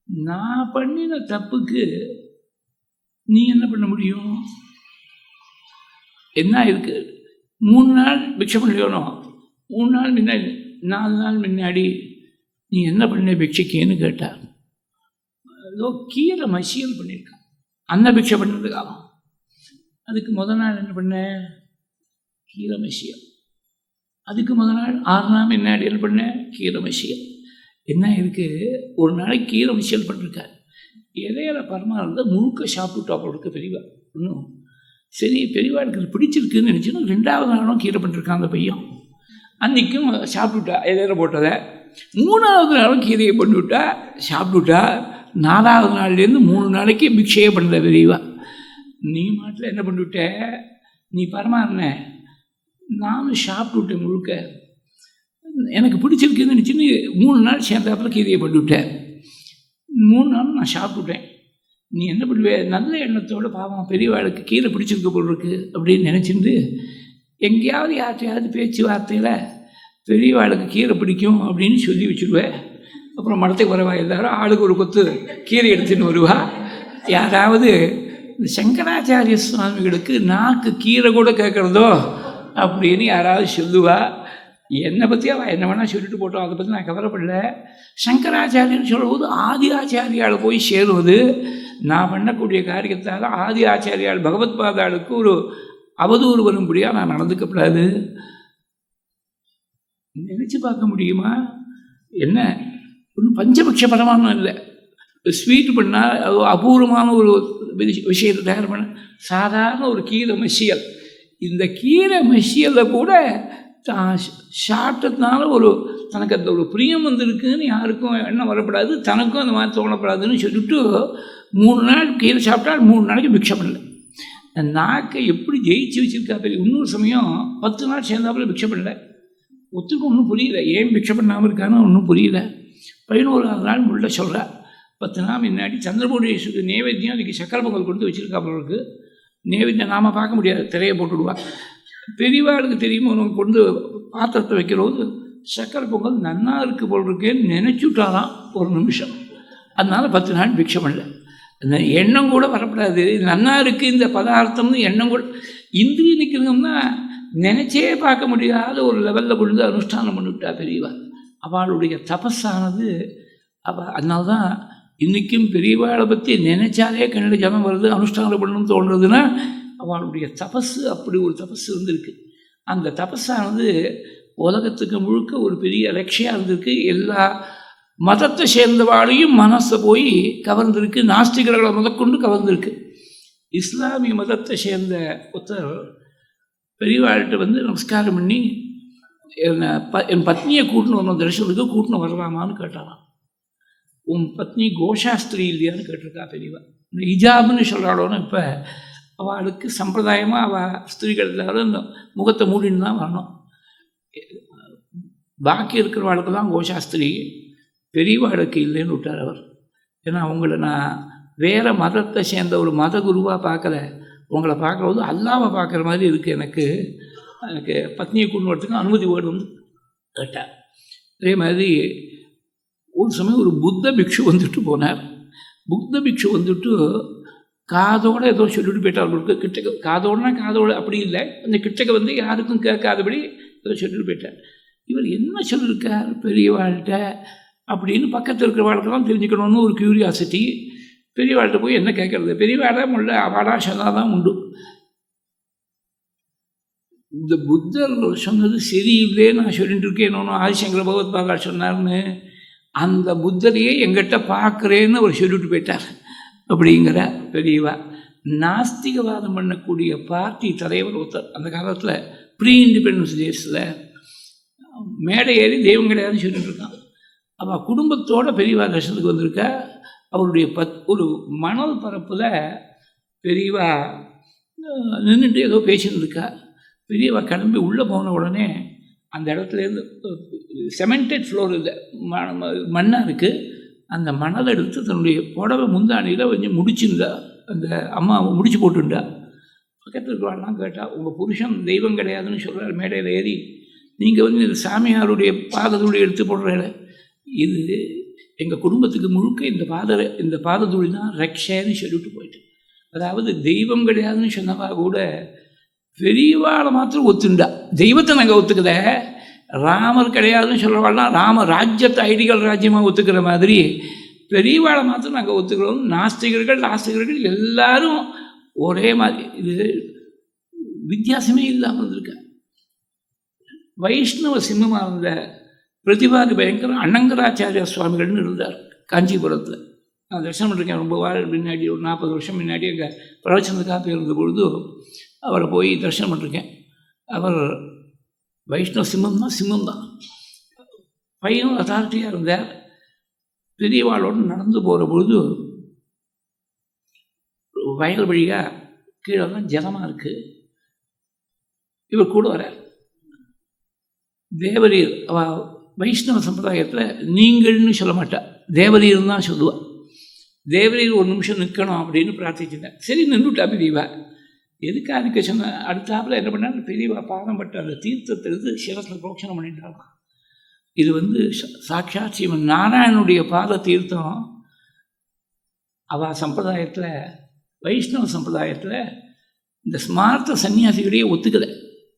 நான் பண்ணின தப்புக்கு நீ என்ன பண்ண முடியும்? என்ன இருக்குது? 3 நாள் பிக்ஷை பண்ணலையோனோ, 3 நாள் முன்னாடி 4 நாள் முன்னாடி நீ என்ன பண்ண பிக்ஷைக்குன்னு கேட்டார். ஏதோ கீரை மசியல் பண்ணியிருக்கான். அன்ன பிக்ஷை பண்ணுறது காலம். அதுக்கு முதல் நாள் என்ன பண்ணேன்? கீரை மசியல். அதுக்கு முதல் நாள் 6 நாள் முன்னாடி என்ன பண்ணேன்? கீரை மசியல். என்ன இருக்குது, ஒரு நாளைக்கு கீரை மசியல் பண்ணிருக்கார். இலையில பரமானதை முழுக்க சாப்பிட்டுட்டா அவளுக்கு பெரியவா. இன்னும் சரி, பெரியவாளுக்கு இது பிடிச்சிருக்குன்னு நினச்சின்னா 2வது நாளும் கீரை பண்ணிருக்கான் அந்த பையன். அன்றைக்கும் சாப்பிட்டுட்டா இலையில போட்டதை. 3வது நாளும் கீரையை பண்ணிவிட்டா சாப்பிட்டுட்டா. 4வது நாள்லேருந்து 3 நாளைக்கு பிக்ஷையே பண்ணல பெரியவா. நீ மாட்டில் என்ன பண்ணிவிட்ட, நீ பரமாறின, நானும் சாப்பிட்டுவிட்டேன் முழுக்க, எனக்கு பிடிச்சிருக்குன்னு நினச்சின்னு 3 நாள் சேர்ந்தாப்பில் கீரையை பண்ணிவிட்டேன். 3 நாள் நான் சாப்பிட்டுட்டேன். நீ என்ன பண்ணுவேன், நல்ல எண்ணத்தோடு பாவம் பெரியவாளுக்கு கீரை பிடிச்சிருக்க போல் இருக்கு அப்படின்னு நினச்சிட்டு எங்கேயாவது யார்ட்டையாவது பேச்சுவார்த்தையில் பெரியவாளுக்கு கீரை பிடிக்கும் அப்படின்னு சொல்லி வச்சுருவேன். அப்புறம் மடத்துக்கு வரவா எல்லாரும் ஆளுக்கு ஒரு கொத்து கீரை எடுத்துன்னு வருவா. யாராவது இந்த சங்கராச்சாரிய சுவாமிகளுக்கு நாக்கு கீரை கூட கேட்குறதோ அப்படின்னு யாராவது சொல்லுவா. என்னை பற்றி அவள் என்ன வேணால் சொல்லிட்டு போட்டோம், அதை பற்றி நான் கவலைப்படல. சங்கராச்சாரியன்னு சொல்லும்போது ஆதி ஆச்சாரியால் போய் சேருவது. நான் பண்ணக்கூடிய காரியத்தால் ஆதி ஆச்சாரியால் பகவத் பாதாளுக்கு ஒரு அவதூறு வரும்படியாக நான் நடந்துக்கப்படாது. நினச்சி பார்க்க முடியுமா? என்ன ஒன்றும் பஞ்சபட்ச பரமானம் இல்லை. ஸ்வீட் பண்ணால் அது அபூர்வமான ஒரு விஷயத்தை தயார் பண்ண சாதாரண ஒரு கீரை மசியல். இந்த கீரை மசியலில் கூட தான் சாப்பிட்டதுனால ஒரு தனக்கு அந்த ஒரு பிரியம் வந்திருக்குன்னு யாருக்கும் எண்ணம் வரப்படாது, தனக்கும் அந்த மாதிரி தோணப்படாதுன்னு சொல்லிவிட்டு 3 நாள் கீரை சாப்பிட்டால் 3 நாளைக்கு பிக்ஷை பண்ணல. நாக்கை எப்படி ஜெயிச்சு வச்சுருக்கா பெரிய. இன்னொரு சமயம் 10 நாள் சேர்ந்தாப்புல பிக்ஷை பண்ணல. ஒத்துக்கும் ஒன்றும் புரியல, ஏன் பிக்ஷை பண்ணாமல் இருக்கான்னு ஒன்றும் புரியல. 11வது நாள் முள்ள சொல்கிறா. 10 நாள் முன்னாடி சந்திரபூடேஸ்வருக்கு நைவேத்தியம் அதுக்கு சக்கரை பொங்கல் கொண்டு வச்சுருக்காப்புறவுக்கு. நைவேத்தியம் நாம் பார்க்க முடியாது, திரையை போட்டுவிடுவா. பெரியவாளுக்கு தெரியுமா, உனக்கு கொண்டு பாத்திரத்தை வைக்கிறபோது சக்கரை பொங்கல் நன்னா இருக்குது போல் இருக்கேன்னு நினச்சுட்டாலாம் ஒரு நிமிஷம். அதனால் 10 நாள் பிக்ஷை பண்ணல. அந்த எண்ணம் கூட வரப்படாது, நன்னா இருக்குது இந்த பதார்த்தம்னு எண்ணம் கூட. இந்திரிய நிற்கிறதுனா நினச்சே பார்க்க முடியாத ஒரு லெவலில் கொண்டு அனுஷ்டானம் பண்ணிவிட்டா பெரியவா. அவளுடைய தபஸானது அதனால்தான் இன்றைக்கும் பெரியவாளை பற்றி நினைச்சாலே கண்ணில் ஜனம் வருது, அனுஷ்டானம் பண்ணணும்னு தோன்றுறதுன்னா அவளுடைய தபஸு அப்படி ஒரு தபஸு இருந்திருக்கு. அந்த தபஸானது உலகத்துக்கு முழுக்க ஒரு பெரிய ரட்சையாக இருந்திருக்கு. எல்லா மதத்தை சேர்ந்தவாளையும் மனசை போய் கவர்ந்திருக்கு, நாஸ்திகர்களை முதற்கொண்டு கவர்ந்திருக்கு. இஸ்லாமிய மதத்தை சேர்ந்த ஒருத்தர் பெரியவாள்கிட்ட வந்து நமஸ்காரம் பண்ணி என் பத்னியை கூட்டின்னு வரணும், தரிசனத்துக்கு கூட்டின்னு வரலாமான்னு கேட்டாலாம். உன் பத்னி கோஷாஸ்திரி இல்லையான்னு கேட்டிருக்கா பெரியவா. இந்த ஹிஜாப்னு சொல்கிறாளோன்னு இப்போ அவளுக்கு சம்பிரதாயமாக அவள் ஸ்திரீகள் எல்லாரும் இந்த முகத்தை மூடின்னு தான் வரணும். பாக்கி இருக்கிறவாளுக்கு தான் கோஷாஸ்திரி, பெரியவாளுக்கு இல்லைன்னு விட்டார் அவர். ஏன்னா உங்களை நான் வேறு மதத்தை சேர்ந்த ஒரு மத குருவாக பார்க்கல, உங்களை பார்க்குறது அல்லாவை பார்க்குற மாதிரி இருக்குது. எனக்கு பத்னியை கொண்டு வரதுக்கு அனுமதி வேணும்னு கேட்டார். அதே மாதிரி ஒரு சமயம் ஒரு புத்த பிக்ஷு வந்துட்டு போனார். புத்த பிக்ஷு வந்துட்டு காதோடு ஏதோ சொல்லிட்டு போயிட்டார். அவருக்கு கிட்டக்க காதோடுனா காதோடு அப்படி இல்லை, அந்த கிட்டக்க வந்து யாருக்கும் கேட்காதபடி ஏதோ சொல்லிட்டு போயிட்டார். இவர் என்ன சொல்லியிருக்கார் பெரியவாழ்கிட்ட அப்படின்னு பக்கத்தில் இருக்கிற வாழ்க்கெல்லாம் தெரிஞ்சுக்கணும்னு ஒரு க்யூரியாசிட்டி. பெரியவாழ்கிட்ட போய் என்ன கேட்கறது, பெரியவாழ முள்ள அவாடா சொன்னாதான் உண்டு. இந்த புத்தர் சொன்னது சரியில்லையே நான் சொல்லிட்டு இருக்கேன், ஒன்றும் ஆதிசங்கர பகவத் பாதா சொன்னார்னு. அந்த புத்தரையே எங்கிட்ட பார்க்குறேன்னு அவர் சொல்லிட்டு போயிட்டார் அப்படிங்கிற பெரியவா. நாஸ்திகவாதம் பண்ணக்கூடிய பார்ட்டி தலைவர் ஒருத்தர் அந்த காலத்தில் ப்ரீ இண்டிபெண்டன்ஸ் டேஸில் மேடை ஏறி தெய்வம் கிடையாதுன்னு சொல்லிட்டு இருக்கான். அவள் குடும்பத்தோடு பெரியவா தரிசனத்துக்கு வந்திருக்கா. அவருடைய ஒரு மணல் பரப்பில் பெரியவா நின்றுட்டு ஏதோ பேசின்னு இருக்கா. பெரியவா கிளம்பி உள்ளே போன உடனே அந்த இடத்துலேருந்து செமெண்டட் ஃப்ளோர் இல்லை, மண்ணாக இருக்குது. அந்த மணலை எடுத்து தன்னுடைய புடவை முந்தானியில் கொஞ்சம் முடிச்சுருந்தா. அந்த அம்மா முடிச்சு போட்டுண்டா. பக்கத்தில் இருக்கிறவாள்லாம் கேட்டால், உங்கள் புருஷன் தெய்வம் கிடையாதுன்னு சொல்கிறார் மேடையில் ஏறி, நீங்கள் வந்து இந்த சாமியாருடைய பாதத்தூளி எடுத்து போடுற, இது எங்கள் குடும்பத்துக்கு முழுக்க இந்த பாதத்தூளி தான் ரக்ஷன்னு சொல்லிவிட்டு போயிட்டு. அதாவது தெய்வம் கிடையாதுன்னு சொன்னவா கூட பெரியவாளை மாத்திரம் ஒத்துண்டா. தெய்வத்தை நாங்கள் ஒத்துக்கத, ராமர் கிடையாதுன்னு சொல்கிறவாள்னா ராம ராஜ்யத்தை ஐடியல் ராஜ்யமாக ஒத்துக்கிற மாதிரி பெரியவாளை மாத்திரம் நாங்கள் ஒத்துக்கிறோம். நாஸ்திகர்கள் எல்லாரும் ஒரே மாதிரி. இது வித்தியாசமே இல்லாமல் இருக்க. வைஷ்ணவ சிம்மமாக இருந்த பிரதிபாதி பயங்கர அனங்கராச்சாரிய சுவாமிகள்னு இருந்தார் காஞ்சிபுரத்தில். நான் தரிசனம் பண்ணிருக்கேன் ரொம்ப முன்னாடி, ஒரு 40 வருஷம் முன்னாடி அங்கே பிரவச்சனத்துக்காக இருந்த பொழுது அவரை போய் தரிசனம் பண்ணிருக்கேன். அவர் வைஷ்ணவ சிம்மம் தான். பையனும் அத்தாரிட்டியாக இருந்தார். பெரியவாளோடு நடந்து போகிற பொழுது வயல் வழியாக கீழே தான் ஜலமாக இருக்குது. இவர் கூட வரார். தேவரீர் வைஷ்ணவ சம்பிரதாயத்தில் நீங்கள்னு சொல்ல மாட்டார், தேவரீர் தான் சொல்லுவாள். தேவரீர் ஒரு நிமிஷம் நிற்கணும் அப்படின்னு பிரார்த்திச்சுட்டேன். சரி நின்றுட்டா பெரியவா. எதுக்காக நிற்க சொன்ன அடுத்தாப்பில் என்ன பண்ணால் பெரியவா பாதம் பட்ட அந்த தீர்த்தத்தை எடுத்து சிரத்தில் புரோக்ஷனம் பண்ணிட்டாங்க. இது சாட்சாத் ஸ்ரீமன் நாராயணனுடைய பாத தீர்த்தம். அவள் சம்பிரதாயத்தில், வைஷ்ணவ சம்பிரதாயத்தில் இந்த ஸ்மார்த்த சன்னியாசிகளையே ஒத்துக்கலை.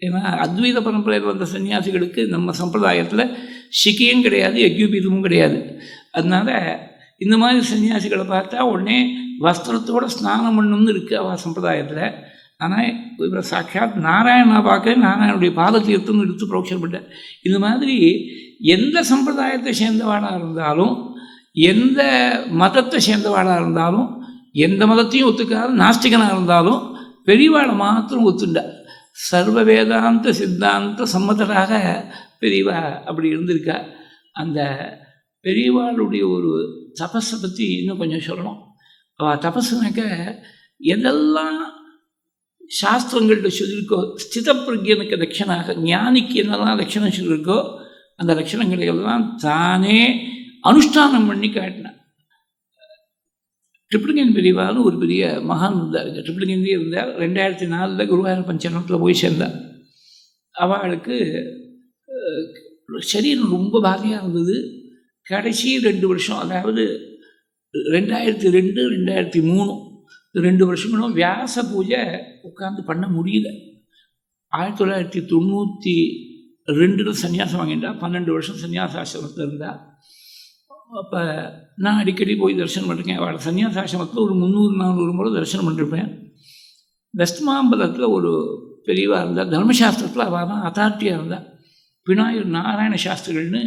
ஏன்னா அத்வைத பரம்பரையில் வந்த சன்னியாசிகளுக்கு நம்ம சம்பிரதாயத்தில் சிக்கியும் கிடையாது, யஜ்ஞபீதமும் கிடையாது. அதனால் இந்த மாதிரி சன்னியாசிகளை பார்த்தா உடனே வஸ்திரத்தோடு ஸ்நானம் பண்ணணும்னு இருக்குது அவள் சம்பிரதாயத்தில். ஆனால் இவர் சாட்சாத் நாராயணா பார்க்க நாராயணனுடைய பாத தீர்த்தம்னு எடுத்து புரோக்ஷனப்பட்டார். இந்த மாதிரி எந்த சம்பிரதாயத்தை சேர்ந்தவாளாக இருந்தாலும், எந்த மதத்தை சேர்ந்தவாளாக இருந்தாலும், எந்த மதத்தையும் ஒத்துக்காத நாஸ்திகனாக இருந்தாலும் பெரியவாளை மாத்திரம் ஒத்துண்டார். சர்வ வேதாந்த சித்தாந்த சம்மதராக பெரியவா அப்படி இருந்திருக்கா. அந்த பெரியவாளுடைய ஒரு தபஸை பற்றி இன்னும் கொஞ்சம் சொல்லணும். அவள் தபஸுனாக்க எதெல்லாம் சாஸ்திரங்கள்கிட்ட சொல்லியிருக்கோ, ஸ்தித பிரஜனுக்கு லட்சணாக ஞானிக்கு என்னெல்லாம் லட்சணம் சொல்லியிருக்கோ அந்த லட்சணங்களை எல்லாம் தானே அனுஷ்டானம் பண்ணி காட்டினான். ட்ரிப்ளிகேன் பெரியவான்னு ஒரு பெரிய மகான் இருந்தார். ட்ரிப்ளிகேன்லேயே இருந்தார். 2004 குருவாயூர் பஞ்சனத்தில் போய் சேர்ந்தார். அவளுக்கு சரீரம் ரொம்ப பாதியாக இருந்தது. கடைசி 2 வருஷம், அதாவது 2002, 2003 2 வருஷங்களும் வியாச பூஜை உட்காந்து பண்ண முடியல. 1992 சன்னியாசம் வாங்கிட்டா. 12 வருஷம் சன்னியாசாசிரமத்தில் இருந்தால். அப்போ நான் அடிக்கடி போய் தரிசனம் பண்ணிருக்கேன். அவளை சன்னியாசாசிரமத்தில் ஒரு 300-400 முறை தரிசனம் பண்ணிருப்பேன். வெஸ்ட் மாம்பலத்தில் ஒரு பெரியவாக இருந்தால், தர்மசாஸ்திரத்தில் அவள் தான் அத்தாரிட்டியாக இருந்தாள். விநாயகர் நாராயண சாஸ்திரிகள்னு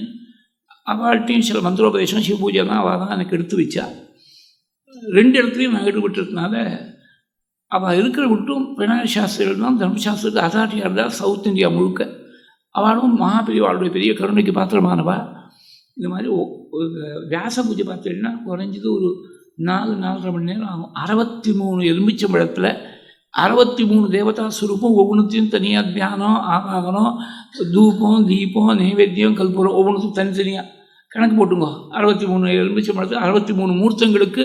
அவள்கிட்டையும் சில மந்திரோபதேசம் சிவபூஜை தான் அவள் தான் எனக்கு எடுத்து வச்சா. 2 இடத்துலையும் நான் ஈடுபட்டதுனால அவள் இருக்கிற விட்டும் விநாயகர் சாஸ்திரிகள் தான் தர்மசாஸ்திரத்துக்கு அத்தாரிட்டியாக இருந்தால். சவுத் இந்தியா முழுக்க அவளும் மகாபெரியவாளுடைய பெரிய கருணைக்கு பாத்திரமானவா. இந்த மாதிரி வியாச பூஜை பார்த்தீங்கன்னா குறைஞ்சது ஒரு 4-4.5 மணி நேரம் ஆகும். 63 எலுமிச்சம்பழத்தில் 63 தேவதா சுரூபம், ஒவ்வொன்றுத்தையும் தனியாக தியானம், ஆவாகனம், தூபம், தீபம், நைவேத்தியம், கல்பூரம் ஒவ்வொன்றுத்தையும் தனித்தனியாக கணக்கு போட்டுங்கோ. 63 எலுமிச்சம்பழத்தில் 63 மூர்த்தங்களுக்கு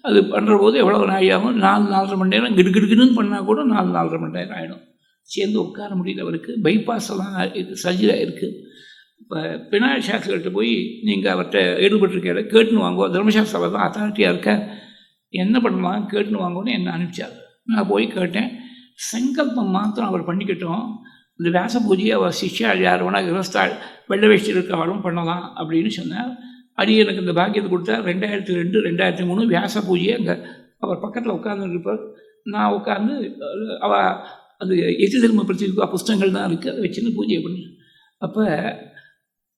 அது பண்ணுற போது எவ்வளோ நாழி ஆகும்? 4-4.5 மணி நேரம். கிடுகிடுன்னு பண்ணால் கூட 4-4.5 மணி நேரம் ஆகிடும். சேர்ந்து உட்கார முடியல. அவருக்கு பைபாஸ் எல்லாம் சர்ஜரி ஆகிருக்கு. இப்போ விநாயகர் சாஸ்திரிகிட்ட போய் நீங்கள் அவர்கிட்ட ஈடுபட்டிருக்க கேட்டுன்னு வாங்குவோம், தர்மசாஸ்திரம் தான் அத்தாரிட்டியாக இருக்க, என்ன பண்ணலாம் கேட்டுன்னு வாங்குவோன்னு என்ன அனுப்பிச்சார். நான் போய் கேட்டேன். சங்கல்பம் மாத்திரம் அவர் பண்ணிக்கிட்டோம். இந்த வியாச பூஜையை அவர் சிஷ்யாள் யார் வேணா கிரஸ்தாள் வெள்ளை வேஷ்டி இருக்கவாலும் பண்ணலாம் அப்படின்னு சொன்னார். அடி எனக்கு இந்த பாக்கியத்தை கொடுத்தார். 2002, 2003 வியாச பூஜையை அங்கே அவர் பக்கத்தில் உட்காந்துருப்பார். நான் உட்காந்து அவள் அது எதி தர்ம பிரதிகா புஸ்தகங்கள் தான் இருக்குது, அதை வச்சுன்னு பூஜையை பண்ணி. அப்போ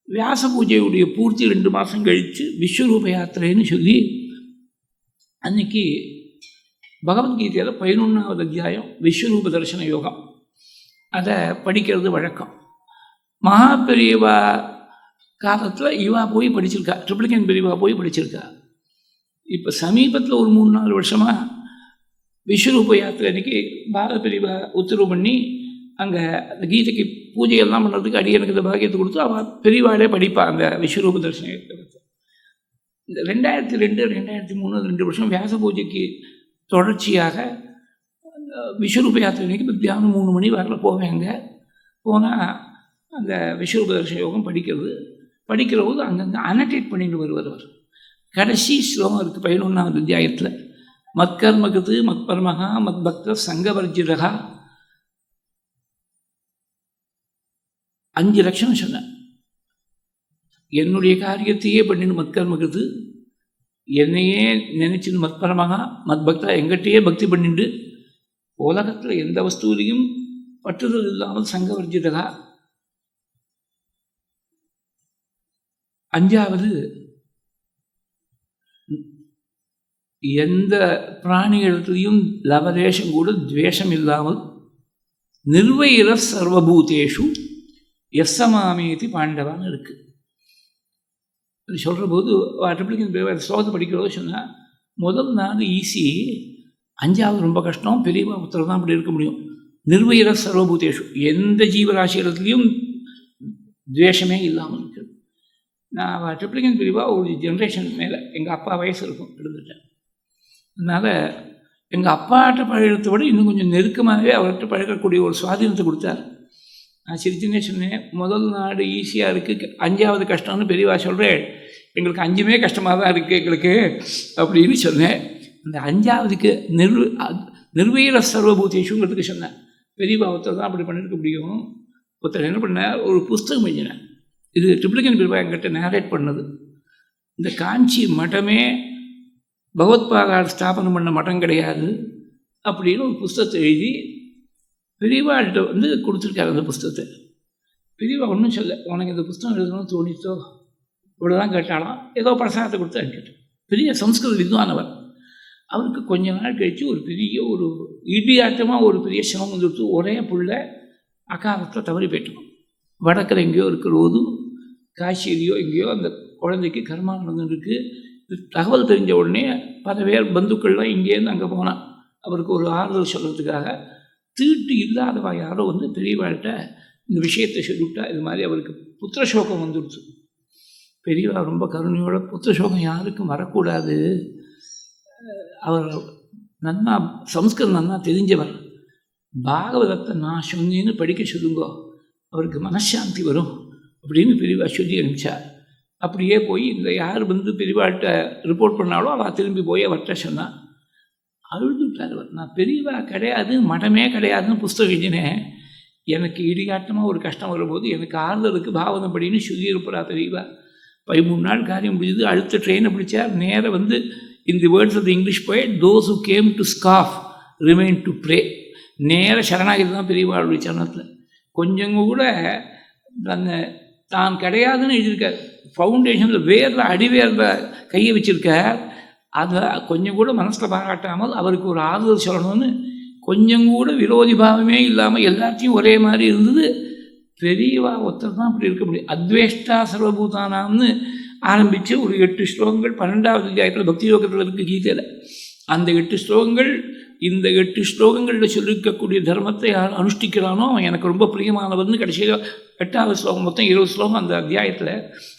வியாச பூஜையுடைய பூர்த்தி 2 மாதம் கழித்து விஸ்வரூப யாத்திரைன்னு சொல்லி அன்றைக்கி பகவத்கீதையில் 11வது அத்தியாயம் விஸ்வரூப தரிசன யோகம் அதை படிக்கிறது வழக்கம். மகாபெரியவா காலத்தில் இவா போய் படிச்சிருக்கா, ட்ரிப்ளிகேன் பெரியவா போய் படிச்சிருக்கா. இப்போ சமீபத்தில் ஒரு 3-4 வருஷமாக விஸ்வரூப யாத்திரை அன்றைக்கி பாரத பெரியவா உத்தரவு பண்ணி அங்கே அந்த கீதைக்கு பூஜையெல்லாம் பண்ணுறதுக்கு அடியனுக்கு இந்த பாக்கியத்தை கொடுத்து அவள் பெரியவாளே படிப்பா அந்த விஸ்வரூப தரிசனம். இந்த 2002, 2003 2 வருஷம் வியாச பூஜைக்கு தொடர்ச்சியாக விஸ்வரூப யாத்திரைக்கு மத்தியானம் 3 மணி வரல போவேங்க. போனால் அந்த விஸ்வரூப தரிசன யோகம் படிக்கிற போது அங்கங்கே அனடேட் பண்ணிட்டு வருவார். கடைசி ஸ்லோகம் இருக்குது 11வது அத்தியாயத்தில். மத்கர்மகத்து மத்பர்மகா மத்பக்த சங்கவர்ஜிரகா 5 லட்சணம் சொன்னேன். என்னுடைய காரியத்தையே பண்ணிட்டு மத்கர்மகத்து, என்னையே நினைச்சுன்னு மத்பரமாக மத்பக்தா எங்கிட்டையே பக்தி பண்ணிட்டு உலகத்தில் எந்த வஸ்துவிலையும் பற்றுதல் இல்லாமல் சங்கவர்ஜிதா. 5வது, எந்த பிராணிகளிடத்துலையும் லவலேஷம் கூட துவேஷம் இல்லாமல் நிர்வைர சர்வபூதேஷு எஸ்ஸமாமேதி பாண்டவான்னு இருக்கு. அது சொல்கிற போது ட்ரிப்ளிகன் ஸ்லோகத்தை படிக்கிறதோ சொன்னால், முதல் 4 ஈஸி, 5வது ரொம்ப கஷ்டம். பெரியவா உத்தரவு தான் அப்படி இருக்க முடியும். நிர்வைர சர்வபூதேஷு, எந்த ஜீவராசிகளும் துவேஷமே இல்லாமல் இருக்குது. நான் ட்ரிப்ளிகன் பிரிவா ஒரு ஜென்ரேஷன் மேலே எங்கள் அப்பா வயசு இருக்கும் இருந்துட்டேன். அதனால் எங்கள் அப்பாட்ட பழகிறத விட இன்னும் கொஞ்சம் நெருக்கமாகவே அவர்கிட்ட பழகக்கூடிய ஒரு சுவாதீனத்தை கொடுத்தார். நான் சிரிச்சுன்னே சொன்னேன், முதல் 4 ஈஸியாக இருக்குது, 5வது கஷ்டம்னு பெரியவா சொல்கிறேன், எங்களுக்கு 5மே கஷ்டமாக தான் இருக்குது எங்களுக்கு அப்படின்னு சொன்னேன். அந்த 5வதுக்கு நிர்வீர சர்வபூதேஷுங்கிறதுக்கு சொன்னேன். பெரியவா ஒருத்தர் தான் அப்படி பண்ணியிருக்க முடியும். ஒருத்தர் என்ன பண்ணார், ஒரு புஸ்தகம் எழுதினேன். இது ட்ரிப்ளிகன் பெரியவா என்கிட்ட நேரேட் பண்ணது. இந்த காஞ்சி மட்டமே பகவத்பாதார் ஸ்தாபனம் பண்ண மட்டம் கிடையாது அப்படின்னு ஒரு புஸ்தகத்தை எழுதி பெரியவாள்கிட்ட கொடுத்துருக்காரு. அந்த புஸ்தகத்தை பெரியவா ஒன்றும் சொல்ல, உனக்கு இந்த புஸ்தகம் எழுதணும்னு தோணித்தோ இவ்வளோதான் கேட்டாலாம். ஏதோ பிரசாதத்தை கொடுத்து அனுப்பிட்டு, பெரிய சம்ஸ்கிருத வித்வானவர். அவருக்கு கொஞ்ச நாள் கழித்து ஒரு பெரிய ஒரு இடியாட்டமாக ஒரு பெரிய சிரமம் வந்துடுத்து. ஒரே புள்ள அகாலத்தில் தவறி போயிட்டோம். வடக்கில் எங்கேயோ இருக்கிற போது காசியிலையோ எங்கேயோ அந்த குழந்தைக்கு கர்மானந்தம் இருக்குது. தகவல் தெரிஞ்ச உடனே பல பேர் பந்துக்கள்லாம் இங்கேருந்து அங்கே போனான். அவருக்கு ஒரு ஆறுதல் சொல்கிறதுக்காக தீட்டு இல்லாதவா யாரோ பெரியவாள்கிட்ட இந்த விஷயத்தை சொல்லிவிட்டா, இது மாதிரி அவருக்கு புத்திரசோகம் வந்துடுச்சு. பெரியவா ரொம்ப கருணையோட, புத்திரசோகம் யாருக்கும் வரக்கூடாது, அவர் நன்னா சம்ஸ்கிருதம் நன்னா தெரிஞ்சவர், பாகவதத்தை நான் சொன்னேன்னு படிக்க சொல்லுங்கோ, அவருக்கு மனசாந்தி வரும் அப்படின்னு பெரியவா சொல்லி அனுப்பிச்சார். அப்படியே போய் இந்த யார் பெரியவாள்கிட்ட ரிப்போர்ட் பண்ணாலோ அவள் திரும்பி போய் அவர்கிட்ட சொன்னான். அழுதுட்டார் அவர். நான் பெரியவா கிடையாது, மடமே கிடையாதுன்னு புஸ்தகம் எழுதினேன். எனக்கு இடிகாட்டமாக ஒரு கஷ்டம் வரும்போது எனக்கு ஆறுதலுக்கு பாவதம் படின்னு சொல்லியிருப்பா பெரியவா. 13 நாள் காரியம் முடிஞ்சது. அடுத்த ட்ரெயினை பிடிச்சார். நேராக in the words of the English poet, those who came to scoff remain to pray. நேராக சரணாகிரி தான் பெரியவாளுடைய சரணத்தில். கொஞ்சம் கூட தான் கிடையாதுன்னு எழுதியிருக்கார். ஃபவுண்டேஷனில் வேரில் அடிவேரில் கையை வச்சுருக்கார். அதை கொஞ்சம் கூட மனசில் பாராட்டாமல் அவருக்கு ஒரு ஆறுதல் சொல்லணும்னு கொஞ்சம் கூட விரோதி பாவமே இல்லாமல் எல்லாத்தையும் ஒரே மாதிரி இருந்தது. பெரியவா ஒருத்தர் தான் அப்படி இருக்க முடியும். அத்வேஷ்டா சர்வபூதானாம்னு ஆரம்பித்து ஒரு 8 ஸ்லோகங்கள் 12வது அத்தியாயத்தில் பக்தி யோகத்தில் இருக்குது கீதையில். அந்த 8 ஸ்லோகங்கள், இந்த 8 ஸ்லோகங்களில் சொல்லியிருக்கக்கூடிய தர்மத்தை யார் அனுஷ்டிக்கிறானோ அவன் எனக்கு ரொம்ப பிரியமானவர்னு கடைசியில் 8வது ஸ்லோகம், மொத்தம் 20 ஸ்லோகம் அந்த அத்தியாயத்தில்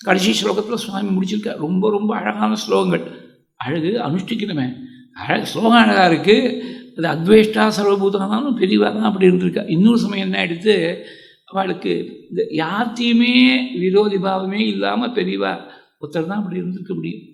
கடைசி ஸ்லோகத்தில் சுவாமி முடிச்சிருக்கார். ரொம்ப ரொம்ப அழகான ஸ்லோகங்கள். அழகு அனுஷ்டிக்கணுமே, அழகு ஸ்லோகம் அழகாக இருக்குது. அது அத்வேஷ்டா சர்வபூதானாலும் பெரியவா தான் அப்படி இருந்திருக்கா. இன்னொரு சமயம் என்ன எடுத்து அவளுக்கு இந்த யார்த்தையுமே விரோதி பாவமே இல்லாமல் பெரியவா ஒருத்தர் தான் அப்படி இருந்திருக்க முடியும்.